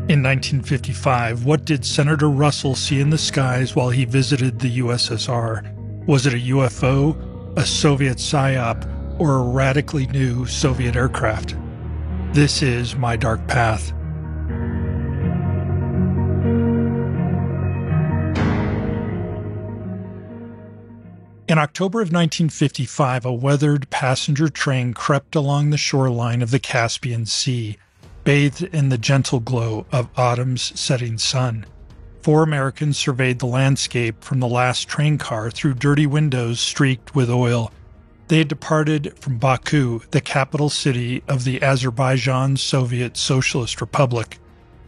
In 1955, what did Senator Russell see in the skies while he visited the USSR? Was it a UFO, a Soviet psyop, or a radically new Soviet aircraft? This is My Dark Path. In October of 1955, a weathered passenger train crept along the shoreline of the Caspian Sea, bathed in the gentle glow of autumn's setting sun. 4 Americans surveyed the landscape from the last train car through dirty windows streaked with oil. They had departed from Baku, the capital city of the Azerbaijan Soviet Socialist Republic.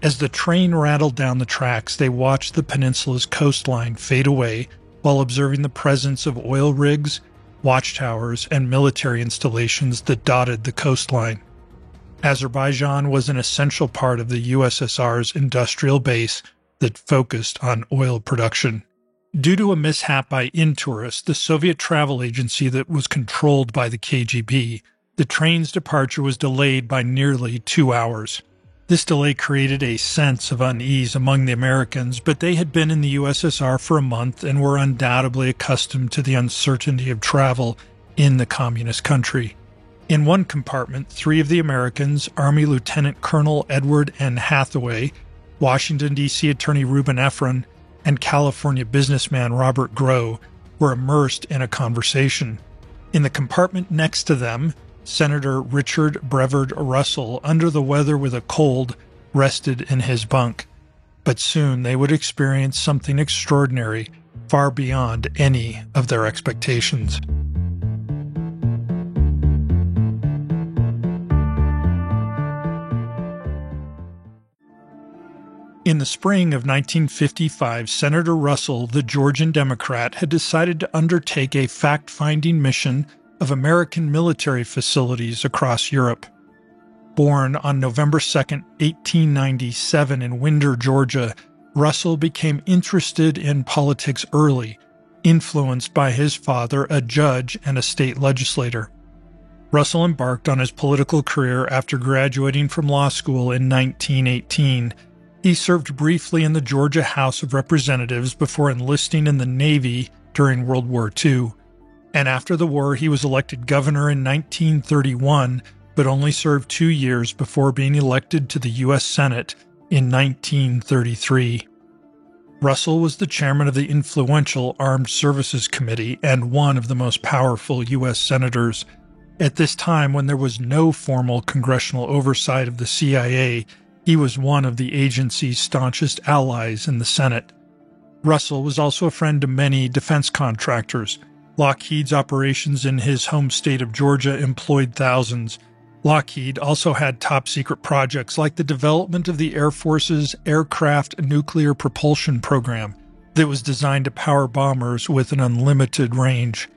As the train rattled down the tracks, they watched the peninsula's coastline fade away while observing the presence of oil rigs, watchtowers, and military installations that dotted the coastline. Azerbaijan was an essential part of the USSR's industrial base that focused on oil production. Due to a mishap by Intourist, the Soviet travel agency that was controlled by the KGB, the train's departure was delayed by nearly 2 hours. This delay created a sense of unease among the Americans, but they had been in the USSR for a month and were undoubtedly accustomed to the uncertainty of travel in the communist country. In one compartment, 3 of the Americans, Army Lieutenant Colonel Edward N. Hathaway, Washington, D.C. Attorney Reuben Efron, and California businessman Robert Groh, were immersed in a conversation. In the compartment next to them, Senator Richard Brevard Russell, under the weather with a cold, rested in his bunk. But soon they would experience something extraordinary, far beyond any of their expectations. In the spring of 1955, Senator Russell, the Georgian Democrat, had decided to undertake a fact-finding mission of American military facilities across Europe. Born on November 2, 1897 in Winder, Georgia, Russell became interested in politics early, influenced by his father, a judge and a state legislator. Russell embarked on his political career after graduating from law school in 1918. He served briefly in the Georgia House of Representatives before enlisting in the Navy during World War II. And after the war, he was elected governor in 1931, but only served 2 years before being elected to the U.S. Senate in 1933. Russell was the chairman of the influential Armed Services Committee and one of the most powerful U.S. senators. At this time, when there was no formal congressional oversight of the CIA, he was one of the agency's staunchest allies in the Senate. Russell was also a friend to many defense contractors. Lockheed's operations in his home state of Georgia employed thousands. Lockheed also had top-secret projects like the development of the Air Force's aircraft nuclear propulsion program that was designed to power bombers with an unlimited range.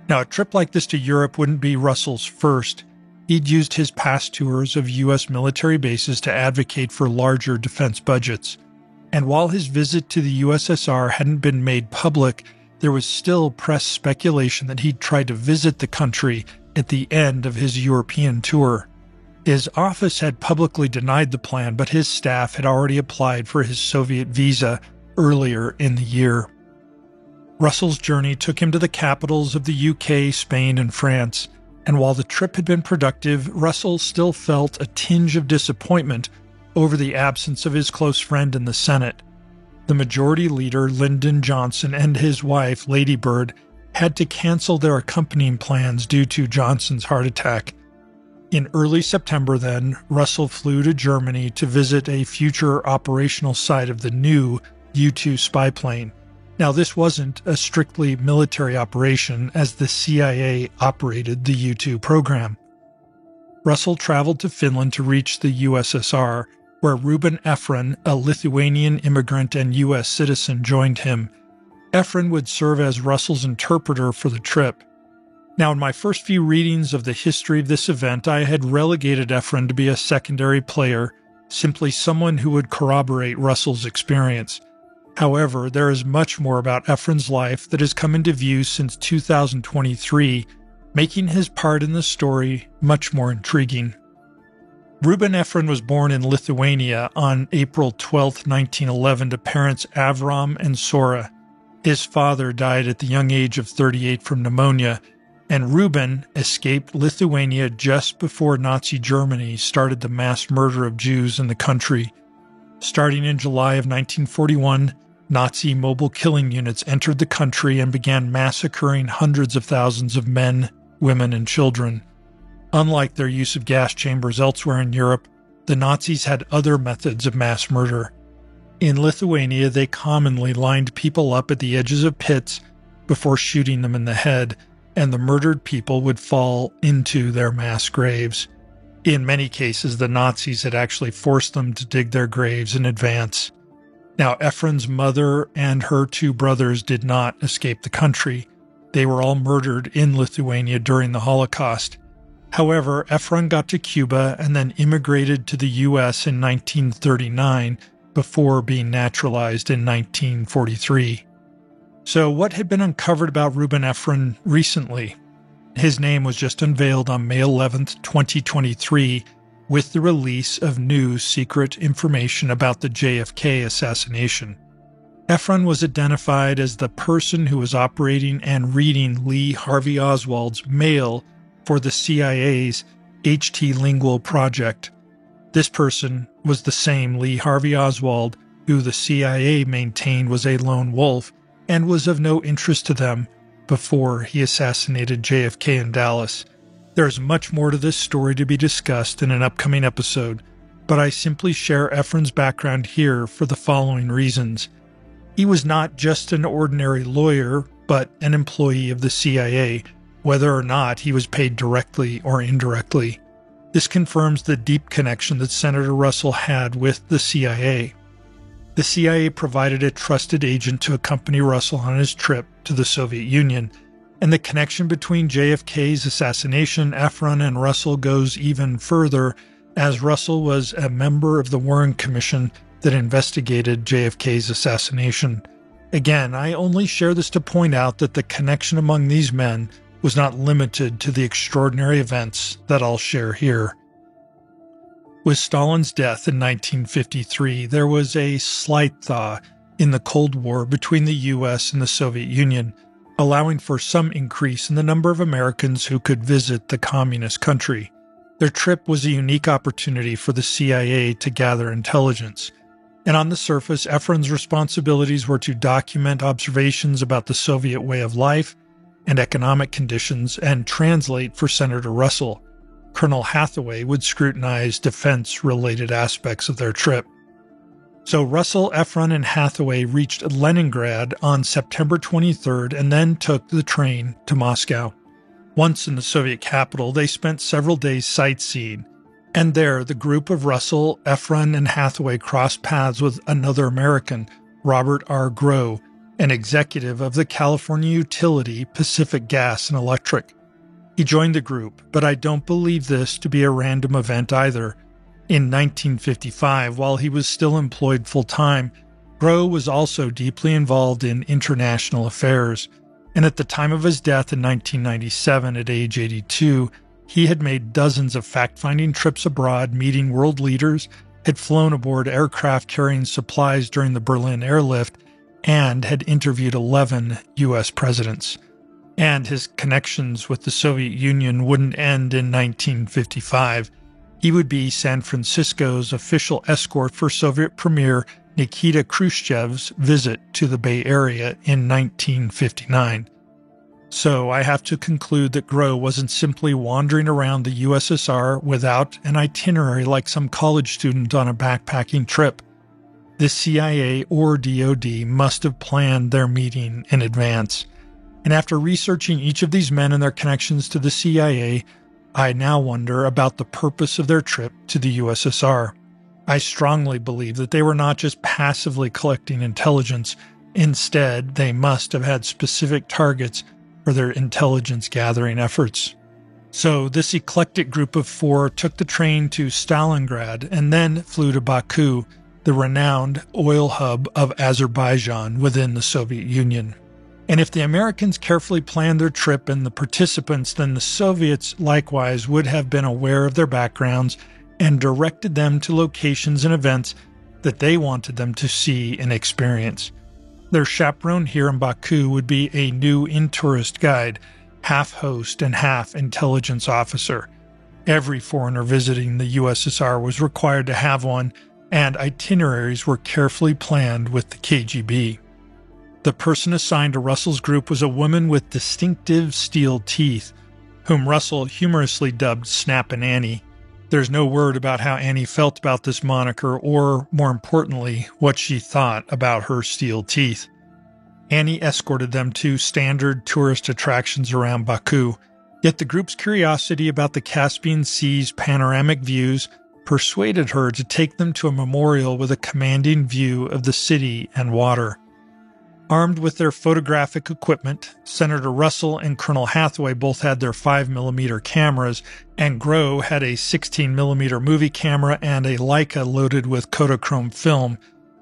Now, a trip like this to Europe wouldn't be Russell's first. He'd used his past tours of U.S. military bases to advocate for larger defense budgets. And while his visit to the USSR hadn't been made public, there was still press speculation that he'd tried to visit the country at the end of his European tour. His office had publicly denied the plan, but his staff had already applied for his Soviet visa earlier in the year. Russell's journey took him to the capitals of the UK, Spain, and France. And while the trip had been productive, Russell still felt a tinge of disappointment over the absence of his close friend in the Senate. The majority leader, Lyndon Johnson, and his wife, Lady Bird, had to cancel their accompanying plans due to Johnson's heart attack. In early September then, Russell flew to Germany to visit a future operational site of the new U-2 spy plane. Now, this wasn't a strictly military operation, as the CIA operated the U-2 program. Russell traveled to Finland to reach the USSR, where Reuben Efron, a Lithuanian immigrant and U.S. citizen, joined him. Efron would serve as Russell's interpreter for the trip. Now, in my first few readings of the history of this event, I had relegated Efron to be a secondary player, simply someone who would corroborate Russell's experience. However, there is much more about Efron's life that has come into view since 2023, making his part in the story much more intriguing. Reuben Efron was born in Lithuania on April 12, 1911, to parents Avram and Sora. His father died at the young age of 38 from pneumonia, and Reuben escaped Lithuania just before Nazi Germany started the mass murder of Jews in the country. Starting in July of 1941, Nazi mobile killing units entered the country and began massacring hundreds of thousands of men, women, and children. Unlike their use of gas chambers elsewhere in Europe, the Nazis had other methods of mass murder. In Lithuania, they commonly lined people up at the edges of pits before shooting them in the head, and the murdered people would fall into their mass graves. In many cases, the Nazis had actually forced them to dig their graves in advance. Now, Efron's mother and her two brothers did not escape the country. They were all murdered in Lithuania during the Holocaust. However, Efron got to Cuba and then immigrated to the U.S. in 1939 before being naturalized in 1943. So what had been uncovered about Reuben Efron recently? His name was just unveiled on May 11th, 2023, with the release of new secret information about the JFK assassination. Efron was identified as the person who was operating and reading Lee Harvey Oswald's mail for the CIA's HT Lingual project. This person was the same Lee Harvey Oswald who the CIA maintained was a lone wolf and was of no interest to them before he assassinated JFK in Dallas. There's much more to this story to be discussed in an upcoming episode, but I simply share Efron's background here for the following reasons. He was not just an ordinary lawyer, but an employee of the CIA, whether or not he was paid directly or indirectly. This confirms the deep connection that Senator Russell had with the CIA. The CIA provided a trusted agent to accompany Russell on his trip to the Soviet Union, and the connection between JFK's assassination, Efron, and Russell goes even further, as Russell was a member of the Warren Commission that investigated JFK's assassination. Again, I only share this to point out that the connection among these men was not limited to the extraordinary events that I'll share here. With Stalin's death in 1953, there was a slight thaw in the Cold War between the U.S. and the Soviet Union, allowing for some increase in the number of Americans who could visit the communist country. Their trip was a unique opportunity for the CIA to gather intelligence. And on the surface, Efron's responsibilities were to document observations about the Soviet way of life and economic conditions and translate for Senator Russell. Colonel Hathaway would scrutinize defense-related aspects of their trip. So Russell, Efron, and Hathaway reached Leningrad on September 23rd and then took the train to Moscow. Once in the Soviet capital, they spent several days sightseeing, and there the group of Russell, Efron, and Hathaway crossed paths with another American, Robert R. Groh, an executive of the California utility Pacific Gas and Electric. He joined the group, but I don't believe this to be a random event either. In 1955, while he was still employed full-time, Groh was also deeply involved in international affairs, and at the time of his death in 1997 at age 82, he had made dozens of fact-finding trips abroad, meeting world leaders, had flown aboard aircraft carrying supplies during the Berlin airlift, and had interviewed 11 U.S. presidents. And his connections with the Soviet Union wouldn't end in 1955. He would be San Francisco's official escort for Soviet Premier Nikita Khrushchev's visit to the Bay Area in 1959. So I have to conclude that Groh wasn't simply wandering around the USSR without an itinerary like some college student on a backpacking trip. The CIA or DoD must have planned their meeting in advance. And after researching each of these men and their connections to the CIA, I now wonder about the purpose of their trip to the USSR. I strongly believe that they were not just passively collecting intelligence. Instead, they must have had specific targets for their intelligence gathering efforts. So this eclectic group of four took the train to Stalingrad and then flew to Baku, the renowned oil hub of Azerbaijan within the Soviet Union. And if the Americans carefully planned their trip and the participants, then the Soviets likewise would have been aware of their backgrounds and directed them to locations and events that they wanted them to see and experience. Their chaperone here in Baku would be a new in-tourist guide, half host and half intelligence officer. Every foreigner visiting the USSR was required to have one, and itineraries were carefully planned with the KGB. The person assigned to Russell's group was a woman with distinctive steel teeth, whom Russell humorously dubbed Snappin' Annie. There's no word about how Annie felt about this moniker or, more importantly, what she thought about her steel teeth. Annie escorted them to standard tourist attractions around Baku, yet the group's curiosity about the Caspian Sea's panoramic views persuaded her to take them to a memorial with a commanding view of the city and water. Armed with their photographic equipment, Senator Russell and Colonel Hathaway both had their 5mm cameras, and Groh had a 16mm movie camera and a Leica loaded with Kodachrome film.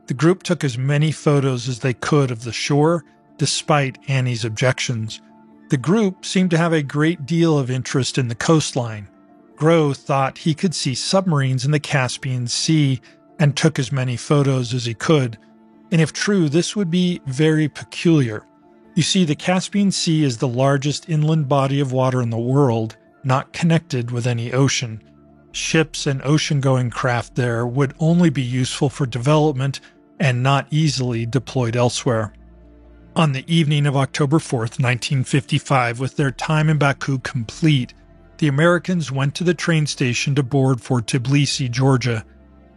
The group took as many photos as they could of the shore, despite Annie's objections. The group seemed to have a great deal of interest in the coastline. Groh thought he could see submarines in the Caspian Sea and took as many photos as he could. And if true, this would be very peculiar. You see, the Caspian Sea is the largest inland body of water in the world, not connected with any ocean. Ships and ocean-going craft there would only be useful for development and not easily deployed elsewhere. On the evening of October 4th, 1955, with their time in Baku complete, the Americans went to the train station to board for Tbilisi, Georgia.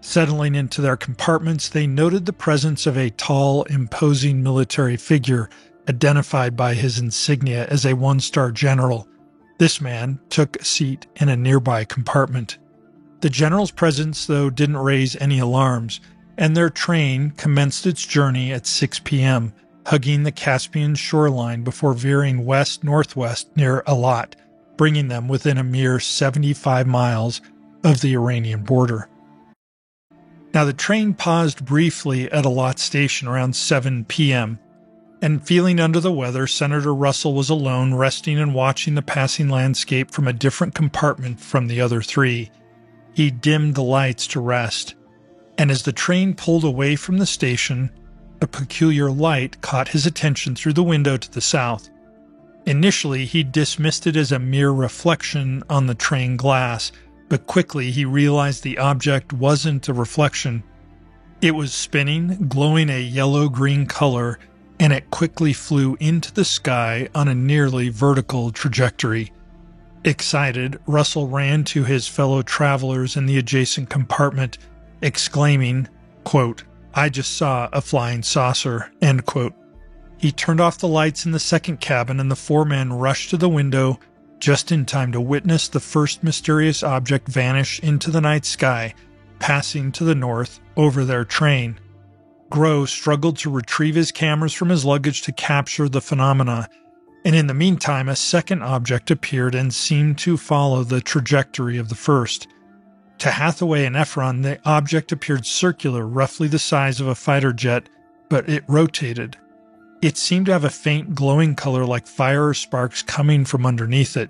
Settling into their compartments, they noted the presence of a tall, imposing military figure identified by his insignia as a one-star general. This man took a seat in a nearby compartment. The general's presence, though, didn't raise any alarms, and their train commenced its journey at 6 p.m., hugging the Caspian shoreline before veering west-northwest near Eilat, bringing them within a mere 75 miles of the Iranian border. Now, the train paused briefly at Eilat station around 7 p.m., and feeling under the weather, Senator Russell was alone, resting and watching the passing landscape from a different compartment from the other three. He dimmed the lights to rest, and as the train pulled away from the station, a peculiar light caught his attention through the window to the south. Initially, he dismissed it as a mere reflection on the train glass, but quickly he realized the object wasn't a reflection. It was spinning, glowing a yellow-green color, and it quickly flew into the sky on a nearly vertical trajectory. Excited, Russell ran to his fellow travelers in the adjacent compartment, exclaiming, quote, "I just saw a flying saucer," end quote. He turned off the lights in the second cabin, and the four men rushed to the window just in time to witness the first mysterious object vanish into the night sky, passing to the north over their train. Groh struggled to retrieve his cameras from his luggage to capture the phenomena, and in the meantime a second object appeared and seemed to follow the trajectory of the first. To Hathaway and Efron, the object appeared circular, roughly the size of a fighter jet, but it rotated. It seemed to have a faint glowing color like fire or sparks coming from underneath it.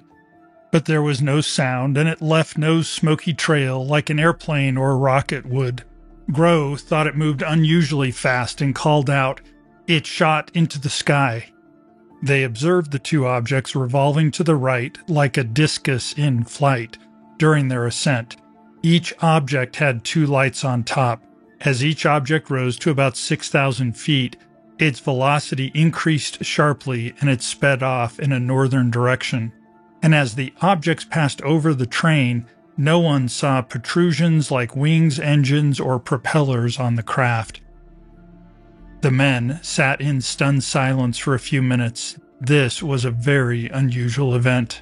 But there was no sound, and it left no smoky trail like an airplane or a rocket would. Groh thought it moved unusually fast and called out, "It shot into the sky." They observed the two objects revolving to the right like a discus in flight during their ascent. Each object had two lights on top. As each object rose to about 6,000 feet, its velocity increased sharply and it sped off in a northern direction. And as the objects passed over the train, no one saw protrusions like wings, engines, or propellers on the craft. The men sat in stunned silence for a few minutes. This was a very unusual event.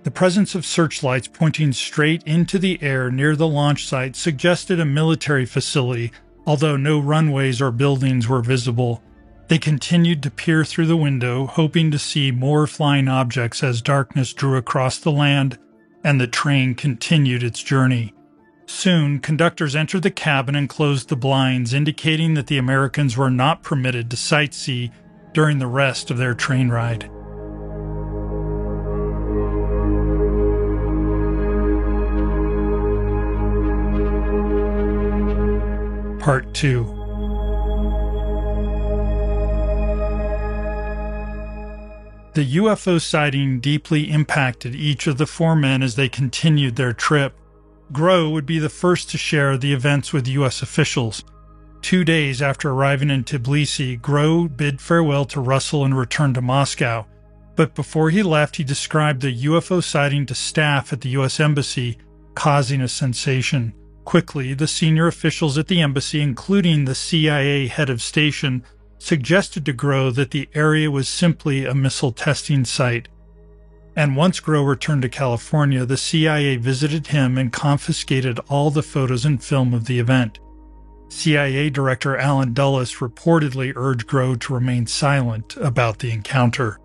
The presence of searchlights pointing straight into the air near the launch site suggested a military facility, although no runways or buildings were visible. They continued to peer through the window, hoping to see more flying objects as darkness drew across the land and the train continued its journey. Soon, conductors entered the cabin and closed the blinds, indicating that the Americans were not permitted to sightsee during the rest of their train ride. Part 2. The UFO sighting deeply impacted each of the four men as they continued their trip. Grow would be the first to share the events with U.S. officials. 2 days after arriving in Tbilisi, Grow bid farewell to Russell and returned to Moscow. But before he left, he described the UFO sighting to staff at the U.S. Embassy, causing a sensation. Quickly, the senior officials at the embassy, including the CIA head of station, suggested to Grow that the area was simply a missile testing site. And once Grow returned to California, the CIA visited him and confiscated all the photos and film of the event. CIA Director Alan Dulles reportedly urged Grow to remain silent about the encounter.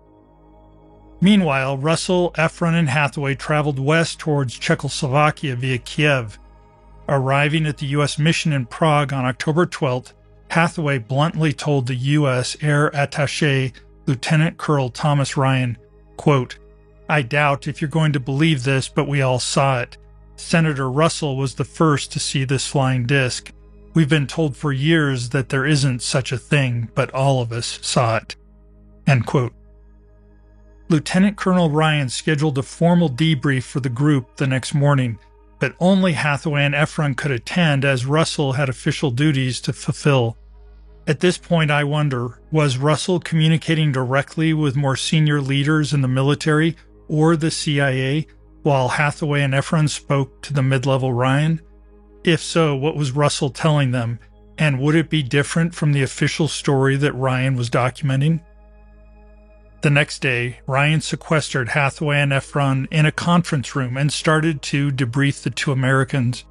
Meanwhile, Russell, Efron, and Hathaway traveled west towards Czechoslovakia via Kiev. Arriving at the U.S. mission in Prague on October 12th, Hathaway bluntly told the U.S. Air Attaché Lieutenant Colonel Thomas Ryan, quote, "I doubt if you're going to believe this, but we all saw it. Senator Russell was the first to see this flying disc. We've been told for years that there isn't such a thing, but all of us saw it." End quote. Lieutenant Colonel Ryan scheduled a formal debrief for the group the next morning, but only Hathaway and Efron could attend as Russell had official duties to fulfill. At this point, I wonder, was Russell communicating directly with more senior leaders in the military or the CIA, while Hathaway and Efron spoke to the mid-level Ryan? If so, what was Russell telling them, and would it be different from the official story that Ryan was documenting? The next day, Ryan sequestered Hathaway and Efron in a conference room and started to debrief the two Americans.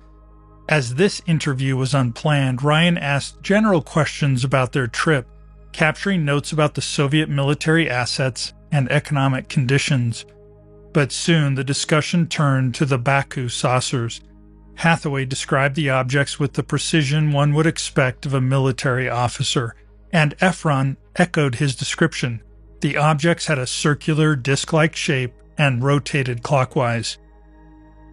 As this interview was unplanned, Ryan asked general questions about their trip, capturing notes about the Soviet military assets and economic conditions. But soon the discussion turned to the Baku saucers. Hathaway described the objects with the precision one would expect of a military officer, and Efron echoed his description. The objects had a circular, disc-like shape and rotated clockwise.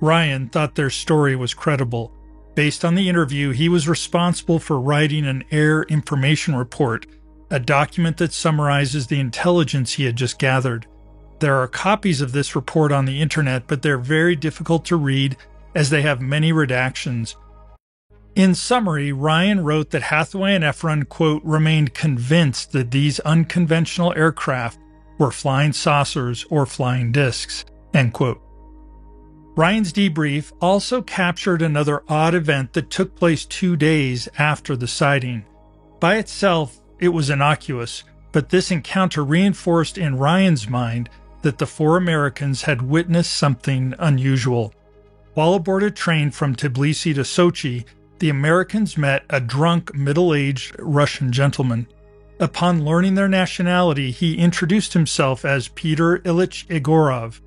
Ryan thought their story was credible. Based on the interview, he was responsible for writing an Air Information Report, a document that summarizes the intelligence he had just gathered. There are copies of this report on the internet, but they're very difficult to read as they have many redactions. In summary, Ryan wrote that Hathaway and Efron, quote, remained convinced that these unconventional aircraft were flying saucers or flying discs, end quote. Ryan's debrief also captured another odd event that took place 2 days after the sighting. By itself, it was innocuous, but this encounter reinforced in Ryan's mind that the four Americans had witnessed something unusual. While aboard a train from Tbilisi to Sochi, the Americans met a drunk, middle-aged Russian gentleman. Upon learning their nationality, he introduced himself as Peter Ilyich Egorov.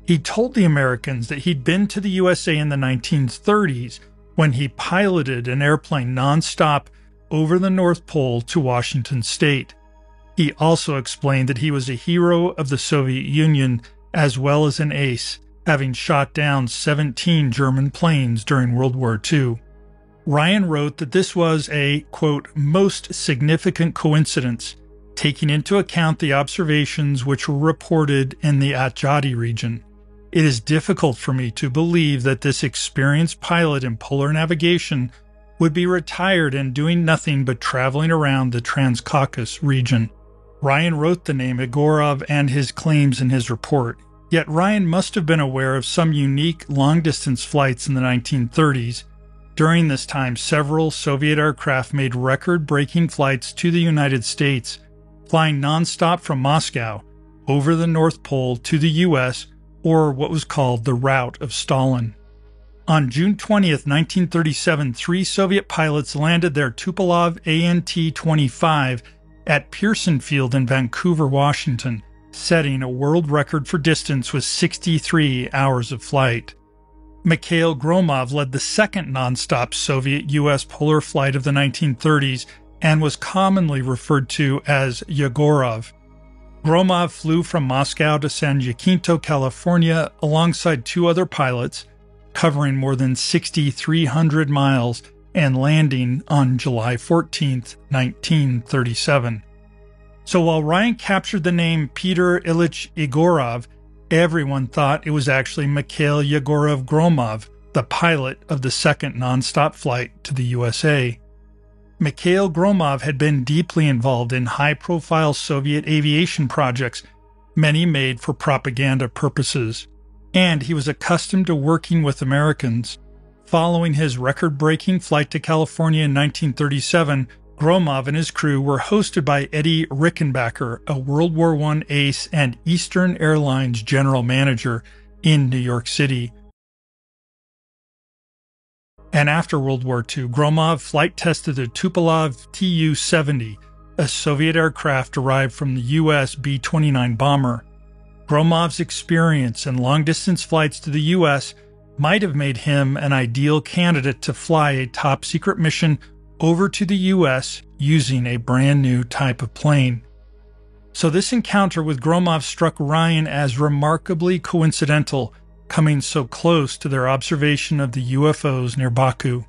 He told the Americans that he'd been to the USA in the 1930s when he piloted an airplane nonstop over the North Pole to Washington State. He also explained that he was a hero of the Soviet Union as well as an ace, having shot down 17 German planes during World War II. Ryan wrote that this was a, quote, most significant coincidence, taking into account the observations which were reported in the Atjadi region. It is difficult for me to believe that this experienced pilot in polar navigation would be retired and doing nothing but traveling around the Transcaucasus region. Ryan wrote the name Egorov and his claims in his report. Yet Ryan must have been aware of some unique long-distance flights in the 1930s. During this time, several Soviet aircraft made record-breaking flights to the United States, flying nonstop from Moscow, over the North Pole to the U.S., or what was called the Route of Stalin. On June 20th, 1937, 3 Soviet pilots landed their Tupolev AN-T-25 at Pearson Field in Vancouver, Washington, setting a world record for distance with 63 hours of flight. Mikhail Gromov led the second nonstop Soviet-U.S. polar flight of the 1930s and was commonly referred to as Yegorov. Gromov flew from Moscow to San Jacinto, California, alongside 2 other pilots, covering more than 6,300 miles and landing on July 14, 1937. So while Ryan captured the name Peter Ilyich Egorov, everyone thought it was actually Mikhail Yegorov Gromov, the pilot of the second nonstop flight to the USA. Mikhail Gromov had been deeply involved in high-profile Soviet aviation projects, many made for propaganda purposes, and he was accustomed to working with Americans. Following his record-breaking flight to California in 1937, Gromov and his crew were hosted by Eddie Rickenbacker, a World War I ace and Eastern Airlines general manager in New York City. And after World War II, Gromov flight tested the Tupolev Tu-70, a Soviet aircraft derived from the U.S. B-29 bomber. Gromov's experience in long-distance flights to the U.S. might have made him an ideal candidate to fly a top-secret mission over to the U.S. using a brand-new type of plane. So this encounter with Gromov struck Ryan as remarkably coincidental, coming so close to their observation of the UFOs near Baku.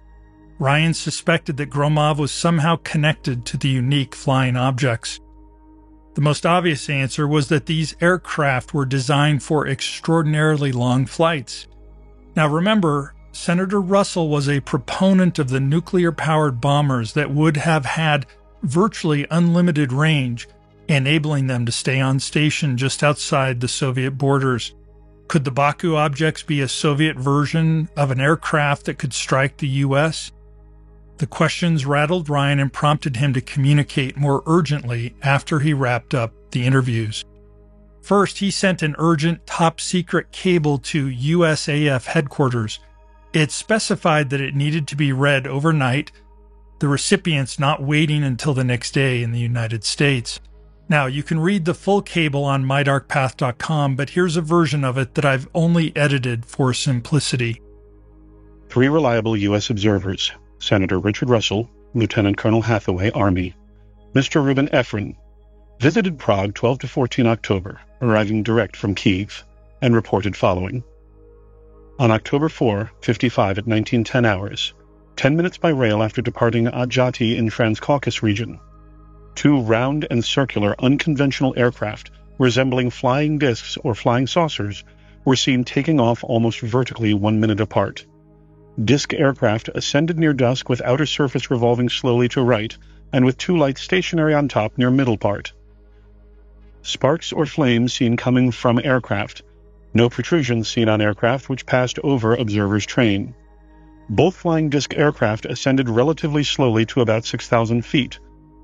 Ryan suspected that Gromov was somehow connected to the unique flying objects. The most obvious answer was that these aircraft were designed for extraordinarily long flights. Now remember, Senator Russell was a proponent of the nuclear-powered bombers that would have had virtually unlimited range, enabling them to stay on station just outside the Soviet borders. Could the Baku objects be a Soviet version of an aircraft that could strike the U.S.? The questions rattled Ryan and prompted him to communicate more urgently after he wrapped up the interviews. First, he sent an urgent top-secret cable to USAF headquarters. It specified that it needed to be read overnight, the recipients not waiting until the next day in the United States. Now, you can read the full cable on mydarkpath.com, but here's a version of it that I've only edited for simplicity. 3 reliable U.S. observers, Senator Richard Russell, Lieutenant Colonel Hathaway, Army, Mr. Ruben Efron, visited Prague 12 to 14 October, arriving direct from Kyiv, and reported following. On October 4, 55 at 1910 hours, 10 minutes by rail after departing Adjati in Transcaucasus region, 2 round and circular unconventional aircraft resembling flying discs or flying saucers were seen taking off almost vertically 1 minute apart. Disc aircraft ascended near dusk with outer surface revolving slowly to right and with 2 lights stationary on top near middle part. Sparks or flames seen coming from aircraft. No protrusions seen on aircraft which passed over observers' train. Both flying disc aircraft ascended relatively slowly to about 6,000 feet.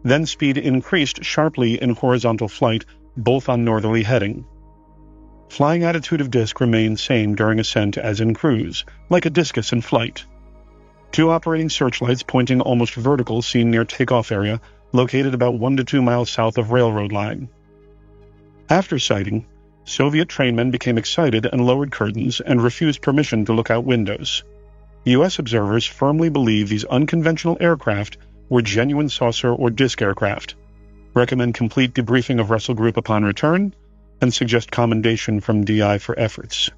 Then speed increased sharply in horizontal flight, both on northerly heading. Flying attitude of disc remained same during ascent as in cruise, like a discus in flight. 2 operating searchlights pointing almost vertical seen near takeoff area, located about 1 to 2 miles south of railroad line. After sighting, Soviet trainmen became excited and lowered curtains and refused permission to look out windows. U.S. observers firmly believe these unconventional aircraft were genuine saucer or disc aircraft. Recommend complete debriefing of Russell Group upon return, and suggest commendation from DI for efforts.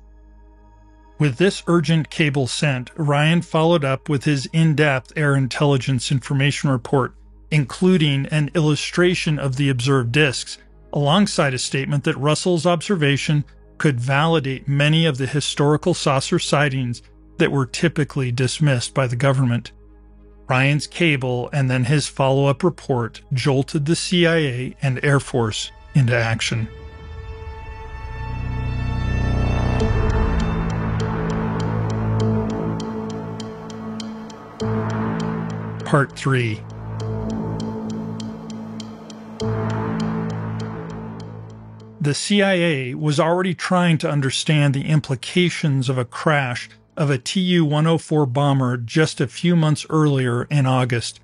With this urgent cable sent, Ryan followed up with his in-depth air intelligence information report, including an illustration of the observed discs, alongside a statement that Russell's observation could validate many of the historical saucer sightings that were typically dismissed by the government. Ryan's cable and then his follow-up report jolted the CIA and Air Force into action. Part 3. The CIA was already trying to understand the implications of a crash of a Tu-104 bomber just a few months earlier in August.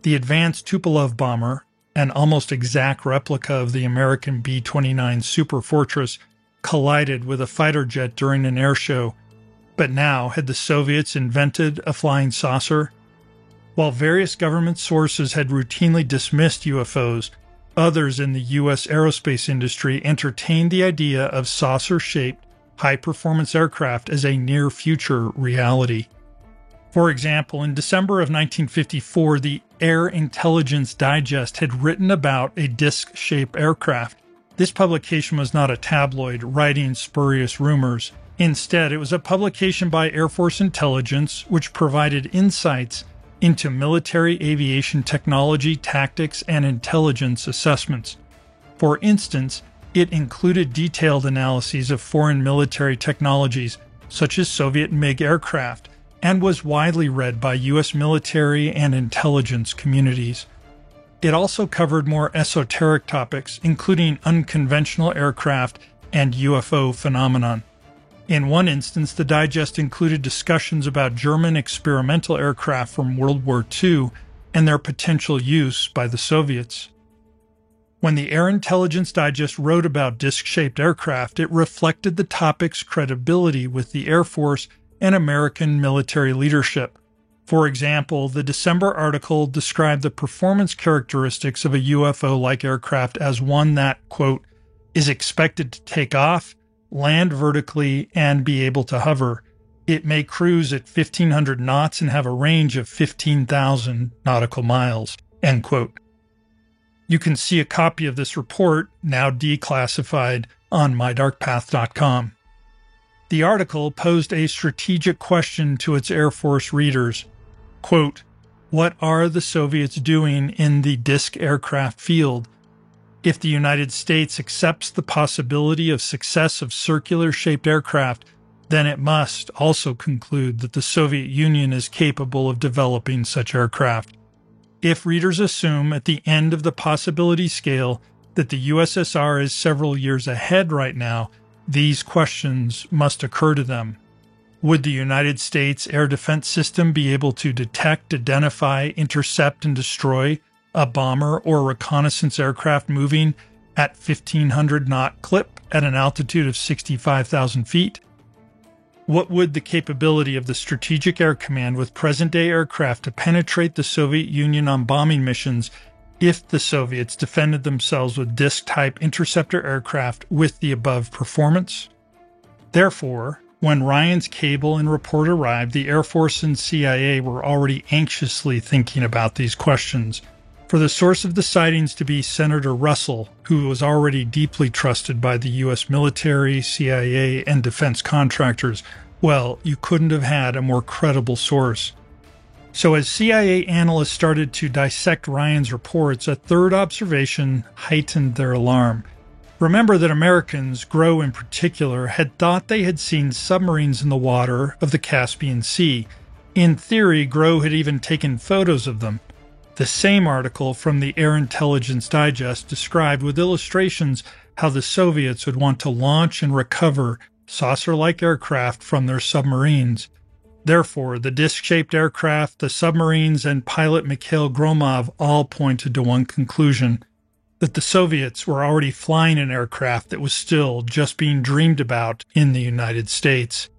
The advanced Tupolev bomber, an almost exact replica of the American B-29 Super Fortress, collided with a fighter jet during an air show. But now, had the Soviets invented a flying saucer? While various government sources had routinely dismissed UFOs, others in the U.S. aerospace industry entertained the idea of saucer-shaped, high-performance aircraft as a near-future reality. For example, in December of 1954, the Air Intelligence Digest had written about a disc-shaped aircraft. This publication was not a tabloid writing spurious rumors. Instead, it was a publication by Air Force Intelligence which provided insights into military aviation technology, tactics, and intelligence assessments. For instance, it included detailed analyses of foreign military technologies, such as Soviet MiG aircraft, and was widely read by U.S. military and intelligence communities. It also covered more esoteric topics, including unconventional aircraft and UFO phenomenon. In one instance, the digest included discussions about German experimental aircraft from World War II and their potential use by the Soviets. When the Air Intelligence Digest wrote about disc-shaped aircraft, it reflected the topic's credibility with the Air Force and American military leadership. For example, the December article described the performance characteristics of a UFO-like aircraft as one that, quote, is expected to take off, land vertically, and be able to hover. It may cruise at 1,500 knots and have a range of 15,000 nautical miles, end quote. You can see a copy of this report, now declassified, on mydarkpath.com. The article posed a strategic question to its Air Force readers. Quote, what are the Soviets doing in the disc aircraft field? If the United States accepts the possibility of success of circular-shaped aircraft, then it must also conclude that the Soviet Union is capable of developing such aircraft. If readers assume at the end of the possibility scale that the USSR is several years ahead right now, these questions must occur to them. Would the United States air defense system be able to detect, identify, intercept, and destroy a bomber or reconnaissance aircraft moving at 1,500 knot clip at an altitude of 65,000 feet? What would the capability of the Strategic Air Command with present-day aircraft to penetrate the Soviet Union on bombing missions if the Soviets defended themselves with disc-type interceptor aircraft with the above performance? Therefore, when Ryan's cable and report arrived, the Air Force and CIA were already anxiously thinking about these questions. For the source of the sightings to be Senator Russell, who was already deeply trusted by the U.S. military, CIA, and defense contractors, well, you couldn't have had a more credible source. So as CIA analysts started to dissect Ryan's reports, a third observation heightened their alarm. Remember that Americans, Grow in particular, had thought they had seen submarines in the water of the Caspian Sea. In theory, Grow had even taken photos of them. The same article from the Air Intelligence Digest described with illustrations how the Soviets would want to launch and recover saucer-like aircraft from their submarines. Therefore, the disc-shaped aircraft, the submarines, and pilot Mikhail Gromov all pointed to one conclusion, that the Soviets were already flying an aircraft that was still just being dreamed about in the United States.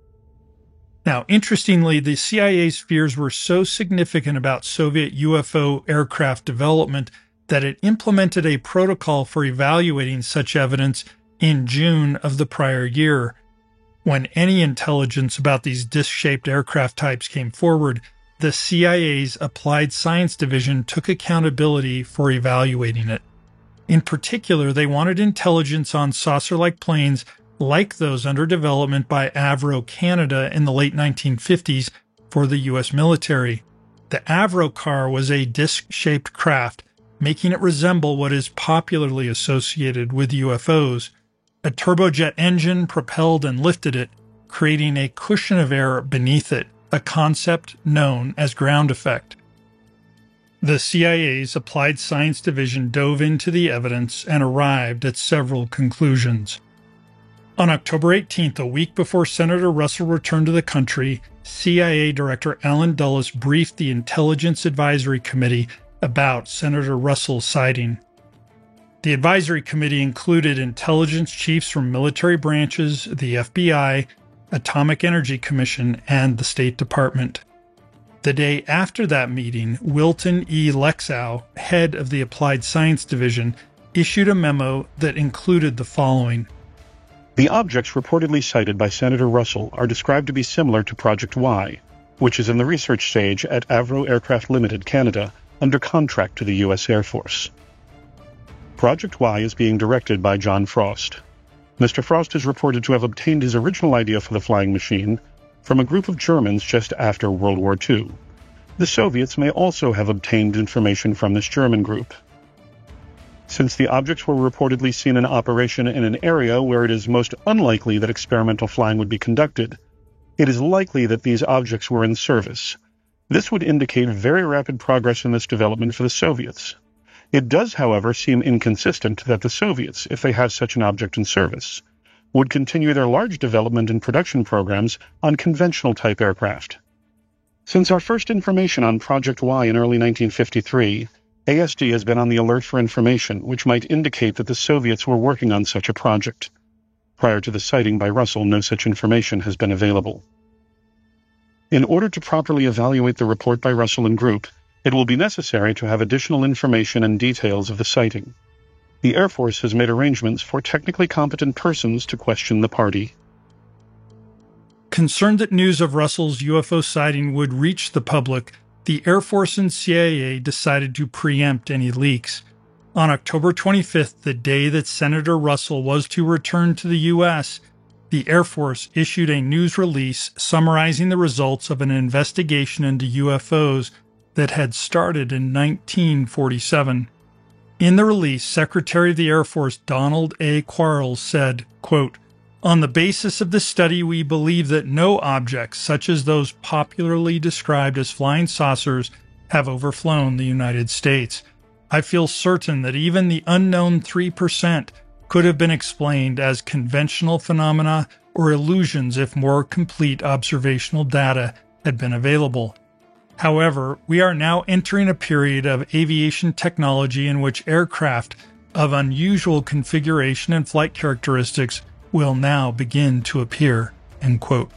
Now, interestingly, the CIA's fears were so significant about Soviet UFO aircraft development that it implemented a protocol for evaluating such evidence in June of the prior year. When any intelligence about these disc-shaped aircraft types came forward, the CIA's Applied Science Division took accountability for evaluating it. In particular, they wanted intelligence on saucer-like planes like those under development by Avro Canada in the late 1950s for the U.S. military. The Avro car was a disc-shaped craft, making it resemble what is popularly associated with UFOs. A turbojet engine propelled and lifted it, creating a cushion of air beneath it, a concept known as ground effect. The CIA's Applied Science Division dove into the evidence and arrived at several conclusions. On October 18th, a week before Senator Russell returned to the country, CIA Director Allen Dulles briefed the Intelligence Advisory Committee about Senator Russell's sighting. The advisory committee included intelligence chiefs from military branches, the FBI, Atomic Energy Commission, and the State Department. The day after that meeting, Wilton E. Lexow, head of the Applied Science Division, issued a memo that included the following. The objects reportedly cited by Senator Russell are described to be similar to Project Y. which is in the research stage at Avro Aircraft Limited, Canada, under contract to the U.S. Air Force. Project Y is being directed by John Frost. Mr. Frost is reported to have obtained his original idea for the flying machine from a group of Germans just after World War II. The Soviets may also have obtained information from this German group. Since the objects were reportedly seen in operation in an area where it is most unlikely that experimental flying would be conducted, it is likely that these objects were in service. This would indicate very rapid progress in this development for the Soviets. It does, however, seem inconsistent that the Soviets, if they have such an object in service, would continue their large development and production programs on conventional type aircraft. Since our first information on Project Y in early 1953, ASD has been on the alert for information which might indicate that the Soviets were working on such a project. Prior to the sighting by Russell, no such information has been available. In order to properly evaluate the report by Russell and group, it will be necessary to have additional information and details of the sighting. The Air Force has made arrangements for technically competent persons to question the party. Concerned that news of Russell's UFO sighting would reach the public, the Air Force and CIA decided to preempt any leaks. On October 25th, the day that Senator Russell was to return to the U.S., the Air Force issued a news release summarizing the results of an investigation into UFOs that had started in 1947. In the release, Secretary of the Air Force Donald A. Quarles said, quote, "On the basis of this study, we believe that no objects, such as those popularly described as flying saucers, have overflown the United States. I feel certain that even the unknown 3% could have been explained as conventional phenomena or illusions if more complete observational data had been available. However, we are now entering a period of aviation technology in which aircraft of unusual configuration and flight characteristics will now begin to appear." End quote.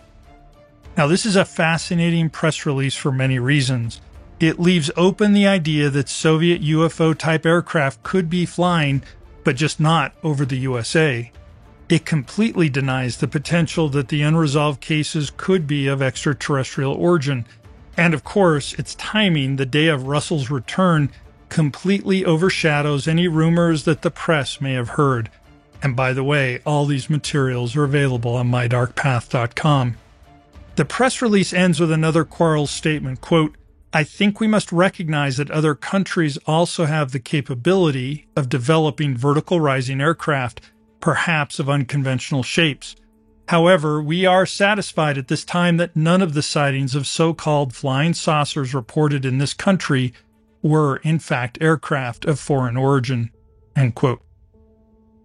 Now, this is a fascinating press release for many reasons. It leaves open the idea that Soviet UFO-type aircraft could be flying, but just not over the USA. It completely denies the potential that the unresolved cases could be of extraterrestrial origin. And of course, its timing, the day of Russell's return, completely overshadows any rumors that the press may have heard. And by the way, all these materials are available on mydarkpath.com. The press release ends with another Quarles statement, quote, "I think we must recognize that other countries also have the capability of developing vertical rising aircraft, perhaps of unconventional shapes. However, we are satisfied at this time that none of the sightings of so-called flying saucers reported in this country were, in fact, aircraft of foreign origin." End quote.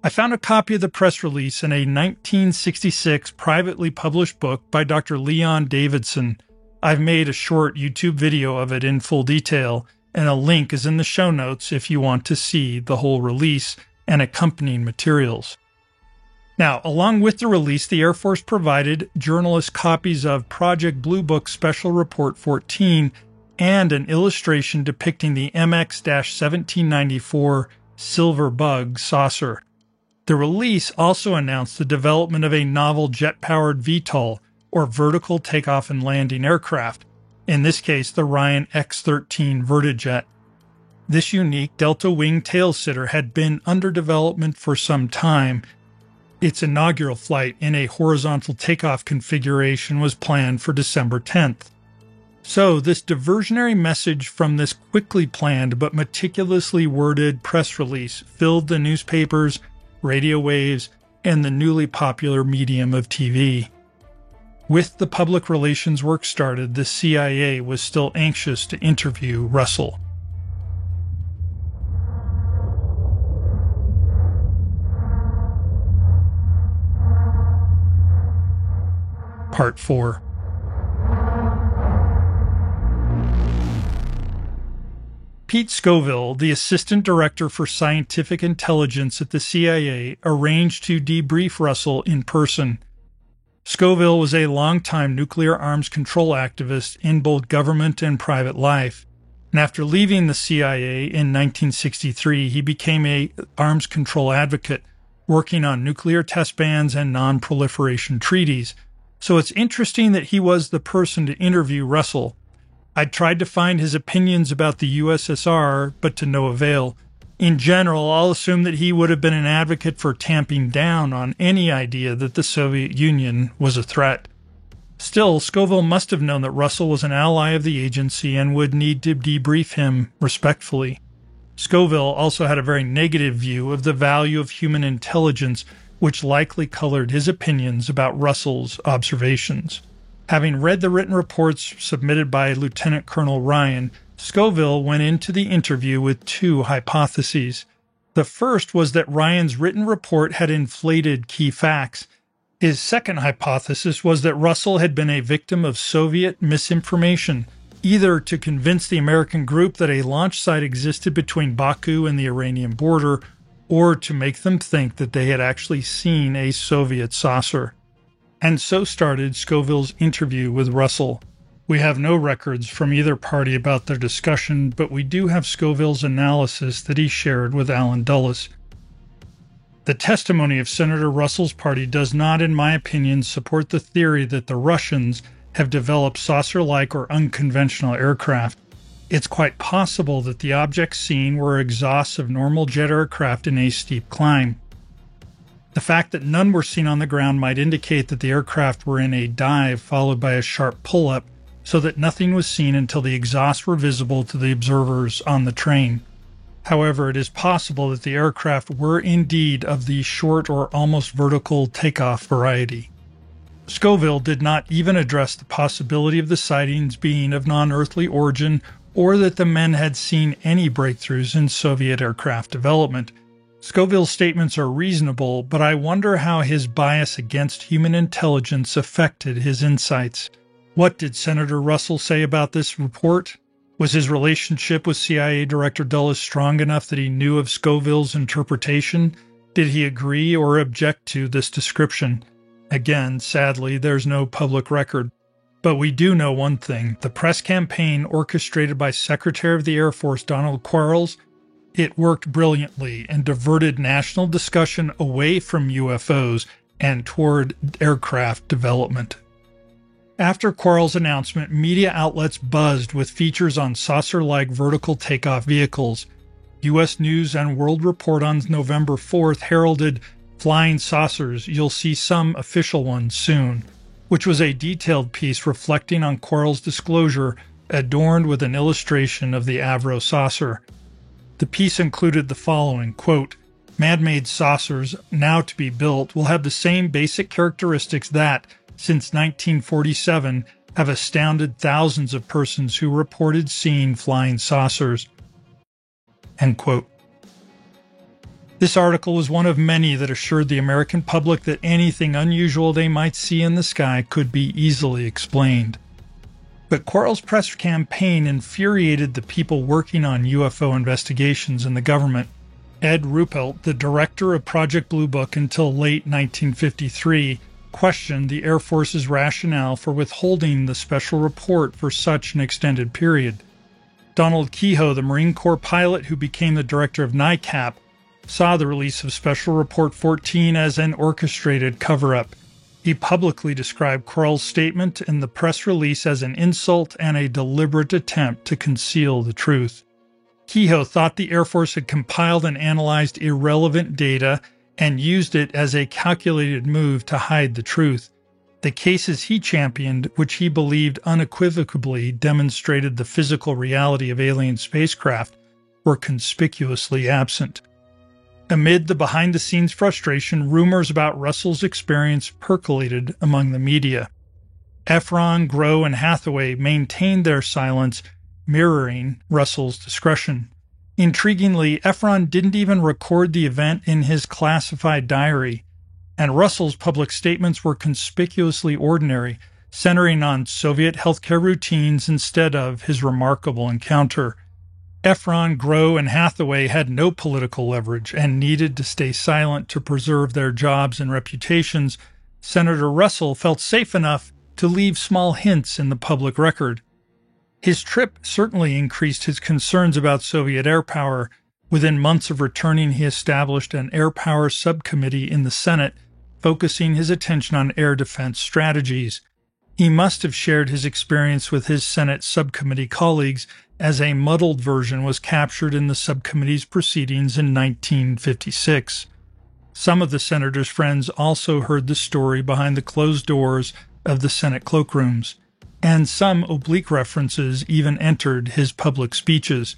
I found a copy of the press release in a 1966 privately published book by Dr. Leon Davidson. I've made a short YouTube video of it in full detail, and a link is in the show notes if you want to see the whole release and accompanying materials. Now, along with the release, the Air Force provided journalists copies of Project Blue Book Special Report 14 and an illustration depicting the MX-1794 Silver Bug saucer. The release also announced the development of a novel jet-powered VTOL, or vertical takeoff and landing aircraft, in this case the Ryan X-13 Vertijet. This unique delta-wing tail-sitter had been under development for some time. Its inaugural flight in a horizontal takeoff configuration was planned for December 10th. So this diversionary message from this quickly planned but meticulously worded press release filled the newspapers, radio waves, and the newly popular medium of TV. With the public relations work started, the CIA was still anxious to interview Russell. Part 4. Pete Scoville, the Assistant Director for Scientific Intelligence at the CIA, arranged to debrief Russell in person. Scoville was a longtime nuclear arms control activist in both government and private life, and after leaving the CIA in 1963, he became an arms control advocate, working on nuclear test bans and non-proliferation treaties. So it's interesting that he was the person to interview Russell. I tried to find his opinions about the USSR, but to no avail. In general, I'll assume that he would have been an advocate for tamping down on any idea that the Soviet Union was a threat. Still, Scoville must have known that Russell was an ally of the agency and would need to debrief him respectfully. Scoville also had a very negative view of the value of human intelligence, which likely colored his opinions about Russell's observations. Having read the written reports submitted by Lieutenant Colonel Ryan, Scoville went into the interview with two hypotheses. The first was that Ryan's written report had inflated key facts. His second hypothesis was that Russell had been a victim of Soviet misinformation, either to convince the American group that a launch site existed between Baku and the Iranian border, or to make them think that they had actually seen a Soviet saucer. And so started Scoville's interview with Russell. We have no records from either party about their discussion, but we do have Scoville's analysis that he shared with Allen Dulles. The testimony of Senator Russell's party does not, in my opinion, support the theory that the Russians have developed saucer-like or unconventional aircraft. It's quite possible that the objects seen were exhausts of normal jet aircraft in a steep climb. The fact that none were seen on the ground might indicate that the aircraft were in a dive followed by a sharp pull-up, so that nothing was seen until the exhausts were visible to the observers on the train. However, it is possible that the aircraft were indeed of the short or almost vertical takeoff variety. Scoville did not even address the possibility of the sightings being of non-earthly origin or that the men had seen any breakthroughs in Soviet aircraft development. Scoville's statements are reasonable, but I wonder how his bias against human intelligence affected his insights. What did Senator Russell say about this report? Was his relationship with CIA Director Dulles strong enough that he knew of Scoville's interpretation? Did he agree or object to this description? Again, sadly, there's no public record. But we do know one thing. The press campaign orchestrated by Secretary of the Air Force Donald Quarles, it worked brilliantly and diverted national discussion away from UFOs and toward aircraft development. After Quarles' announcement, media outlets buzzed with features on saucer-like vertical takeoff vehicles. U.S. News and World Report on November 4th heralded "Flying Saucers, You'll See Some Official Ones Soon," which was a detailed piece reflecting on Quarles' disclosure, adorned with an illustration of the Avro saucer. The piece included the following, quote, "Man-made saucers, now to be built, will have the same basic characteristics that, since 1947, have astounded thousands of persons who reported seeing flying saucers." End quote. This article was one of many that assured the American public that anything unusual they might see in the sky could be easily explained. But Quarles' press campaign infuriated the people working on UFO investigations in the government. Ed Ruppelt, the director of Project Blue Book until late 1953, questioned the Air Force's rationale for withholding the special report for such an extended period. Donald Keyhoe, the Marine Corps pilot who became the director of NICAP, saw the release of Special Report 14 as an orchestrated cover-up. He publicly described Quarles' statement in the press release as an insult and a deliberate attempt to conceal the truth. Keyhoe thought the Air Force had compiled and analyzed irrelevant data and used it as a calculated move to hide the truth. The cases he championed, which he believed unequivocally demonstrated the physical reality of alien spacecraft, were conspicuously absent. Amid the behind-the-scenes frustration, rumors about Russell's experience percolated among the media. Efron, Groh, and Hathaway maintained their silence, mirroring Russell's discretion. Intriguingly, Efron didn't even record the event in his classified diary, and Russell's public statements were conspicuously ordinary, centering on Soviet healthcare routines instead of his remarkable encounter. Efron, Groh, and Hathaway had no political leverage and needed to stay silent to preserve their jobs and reputations. Senator Russell felt safe enough to leave small hints in the public record. His trip certainly increased his concerns about Soviet air power. Within months of returning, he established an air power subcommittee in the Senate, focusing his attention on air defense strategies. He must have shared his experience with his Senate subcommittee colleagues, as a muddled version was captured in the subcommittee's proceedings in 1956. Some of the senator's friends also heard the story behind the closed doors of the Senate cloakrooms, and some oblique references even entered his public speeches.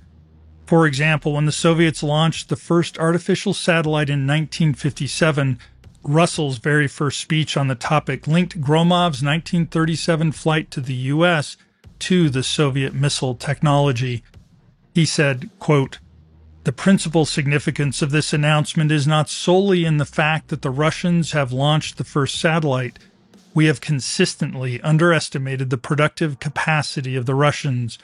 For example, when the Soviets launched the first artificial satellite in 1957, Russell's very first speech on the topic linked Gromov's 1937 flight to the U.S. to the Soviet missile technology. He said, quote, "The principal significance of this announcement is not solely in the fact that the Russians have launched the first satellite. We have consistently underestimated the productive capacity of the Russians.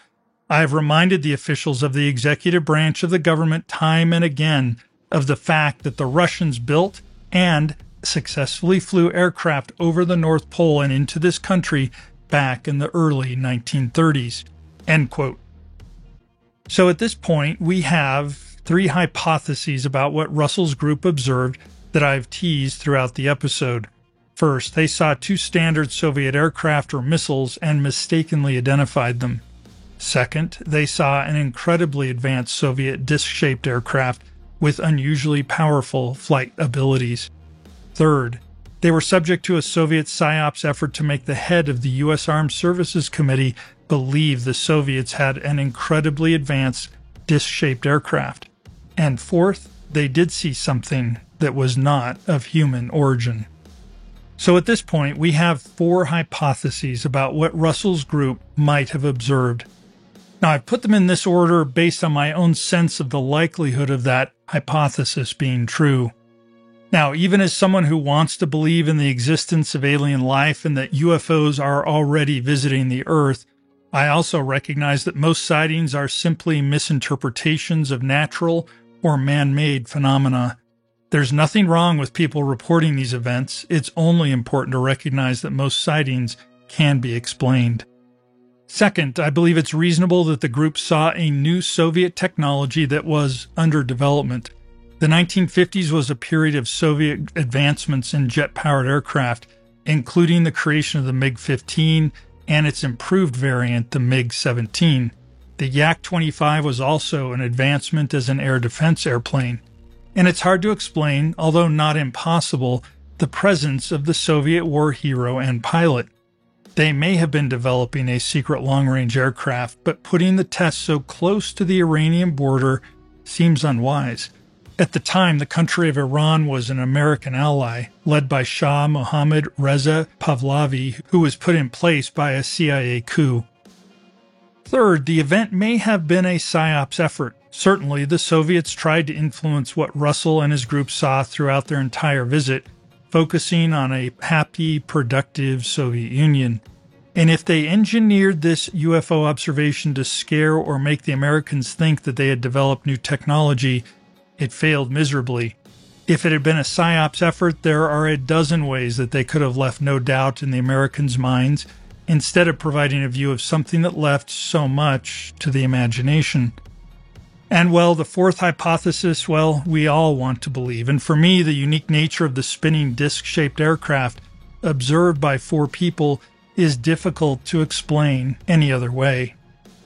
I have reminded the officials of the executive branch of the government time and again of the fact that the Russians built and successfully flew aircraft over the North Pole and into this country back in the early 1930s. End quote. So at this point, we have three hypotheses about what Russell's group observed that I've teased throughout the episode. First, they saw two standard Soviet aircraft or missiles and mistakenly identified them. Second, they saw an incredibly advanced Soviet disc-shaped aircraft with unusually powerful flight abilities. Third, they were subject to a Soviet PSYOPs effort to make the head of the U.S. Armed Services Committee believe the Soviets had an incredibly advanced disc-shaped aircraft. And fourth, they did see something that was not of human origin. So at this point, we have four hypotheses about what Russell's group might have observed. Now, I've put them in this order based on my own sense of the likelihood of that hypothesis being true. Now, even as someone who wants to believe in the existence of alien life and that UFOs are already visiting the Earth, I also recognize that most sightings are simply misinterpretations of natural or man-made phenomena. There's nothing wrong with people reporting these events. It's only important to recognize that most sightings can be explained. Second, I believe it's reasonable that the group saw a new Soviet technology that was under development. The 1950s was a period of Soviet advancements in jet-powered aircraft, including the creation of the MiG-15 and its improved variant, the MiG-17. The Yak-25 was also an advancement as an air defense airplane. And it's hard to explain, although not impossible, the presence of the Soviet war hero and pilot. They may have been developing a secret long-range aircraft, but putting the test so close to the Iranian border seems unwise. At the time, the country of Iran was an American ally, led by Shah Mohammad Reza Pahlavi, who was put in place by a CIA coup. Third, the event may have been a PSYOPs effort. Certainly, the Soviets tried to influence what Russell and his group saw throughout their entire visit, focusing on a happy, productive Soviet Union. And if they engineered this UFO observation to scare or make the Americans think that they had developed new technology, it failed miserably. If it had been a PSYOPs effort, there are a dozen ways that they could have left no doubt in the Americans' minds, instead of providing a view of something that left so much to the imagination. And well, the fourth hypothesis, well, we all want to believe. And for me, the unique nature of the spinning disc-shaped aircraft observed by four people is difficult to explain any other way.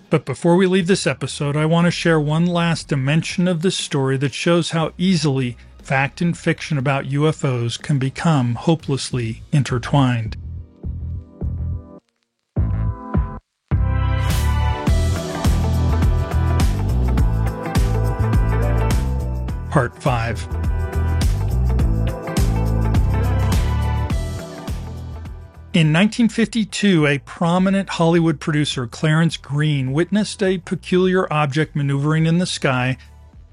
But before we leave this episode, I want to share one last dimension of this story that shows how easily fact and fiction about UFOs can become hopelessly intertwined. Part 5. In 1952, a prominent Hollywood producer, Clarence Green, witnessed a peculiar object maneuvering in the sky.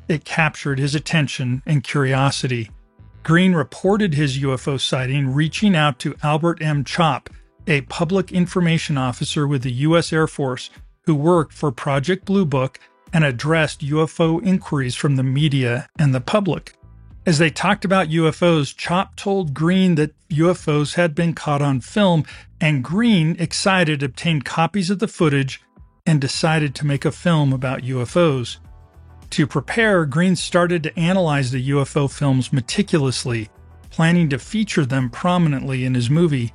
It captured his attention and curiosity. Green reported his UFO sighting, reaching out to Albert M. Chopp, a public information officer with the U.S. Air Force who worked for Project Blue Book and addressed UFO inquiries from the media and the public. As they talked about UFOs, Chopp told Green that UFOs had been caught on film, and Green, excited, obtained copies of the footage and decided to make a film about UFOs. To prepare, Green started to analyze the UFO films meticulously. planning to feature them prominently in his movie.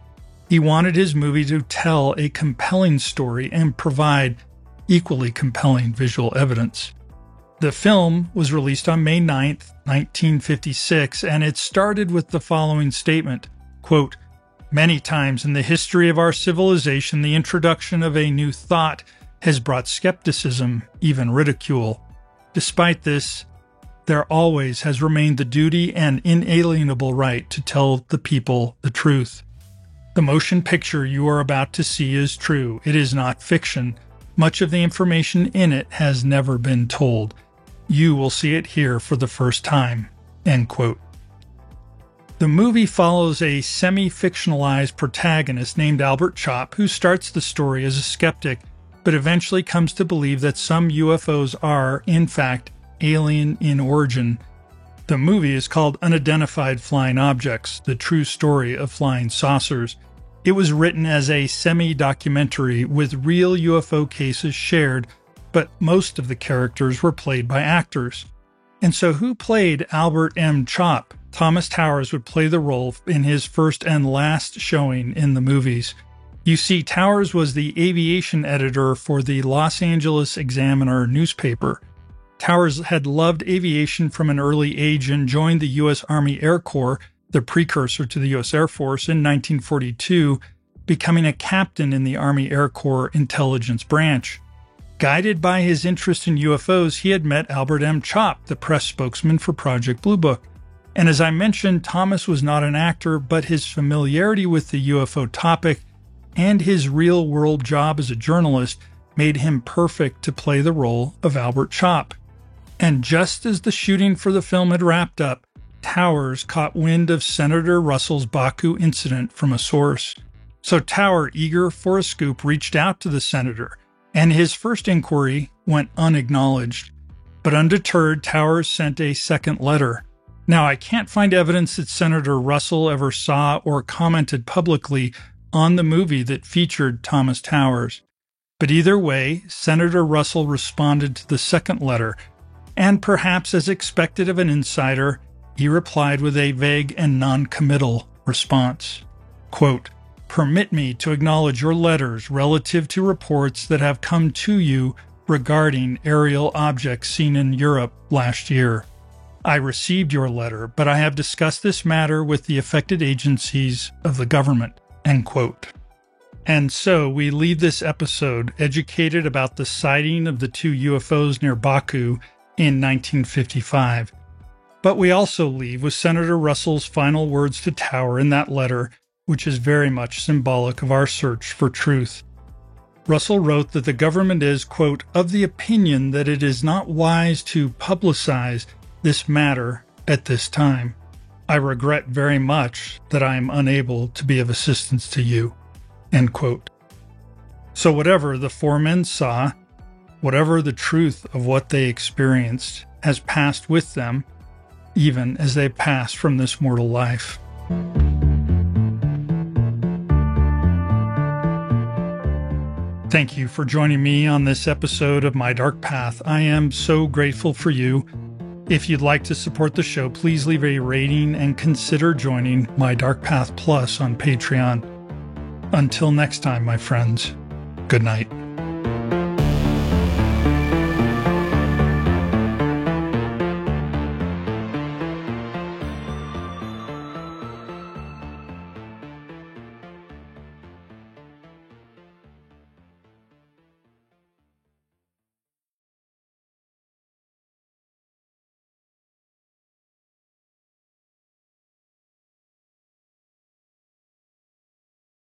He wanted his movie to tell a compelling story and provide equally compelling visual evidence. The film was released on May 9th, 1956, and it started with the following statement, quote, "Many times in the history of our civilization, the introduction of a new thought has brought skepticism, even ridicule. Despite this, there always has remained the duty and inalienable right to tell the people the truth. The motion picture you are about to see is true. It is not fiction. Much of the information in it has never been told. You will see it here for the first time." End quote. The movie follows a semi-fictionalized protagonist named Albert Chopp, who starts the story as a skeptic, but eventually comes to believe that some UFOs are, in fact, alien in origin. The movie is called Unidentified Flying Objects, the true story of flying saucers. It was written as a semi-documentary with real UFO cases shared, but most of the characters were played by actors. And so who played Albert M. Chopp? Thomas Towers would play the role in his first and last showing in the movies. You see, Towers was the aviation editor for the Los Angeles Examiner newspaper. Towers had loved aviation from an early age and joined the U.S. Army Air Corps, the precursor to the U.S. Air Force, in 1942, becoming a captain in the Army Air Corps intelligence branch. Guided by his interest in UFOs, he had met Albert M. Chopp, the press spokesman for Project Blue Book. And as I mentioned, Thomas was not an actor, but his familiarity with the UFO topic and his real-world job as a journalist made him perfect to play the role of Albert Chopp. And just as the shooting for the film had wrapped up, Towers caught wind of Senator Russell's Baku incident from a source. So Tower, eager for a scoop, reached out to the senator, and his first inquiry went unacknowledged. But undeterred, Towers sent a second letter. Now, I can't find evidence that Senator Russell ever saw or commented publicly on the movie that featured Thomas Towers. But either way, Senator Russell responded to the second letter, and perhaps as expected of an insider, he replied with a vague and non-committal response. Quote, "Permit me to acknowledge your letters relative to reports that have come to you regarding aerial objects seen in Europe last year. I received your letter, but I have discussed this matter with the affected agencies of the government." End quote. And so we leave this episode educated about the sighting of the two UFOs near Baku in 1955. But we also leave with Senator Russell's final words to Tower in that letter, which is very much symbolic of our search for truth. Russell wrote that the government is, quote, "of the opinion that it is not wise to publicize this matter at this time. I regret very much that I am unable to be of assistance to you." End quote. So whatever the four men saw, whatever the truth of what they experienced has passed with them, even as they pass from this mortal life. Thank you for joining me on this episode of My Dark Path. I am so grateful for you. If you'd like to support the show, please leave a rating and consider joining My Dark Path Plus on Patreon. Until next time, my friends, good night.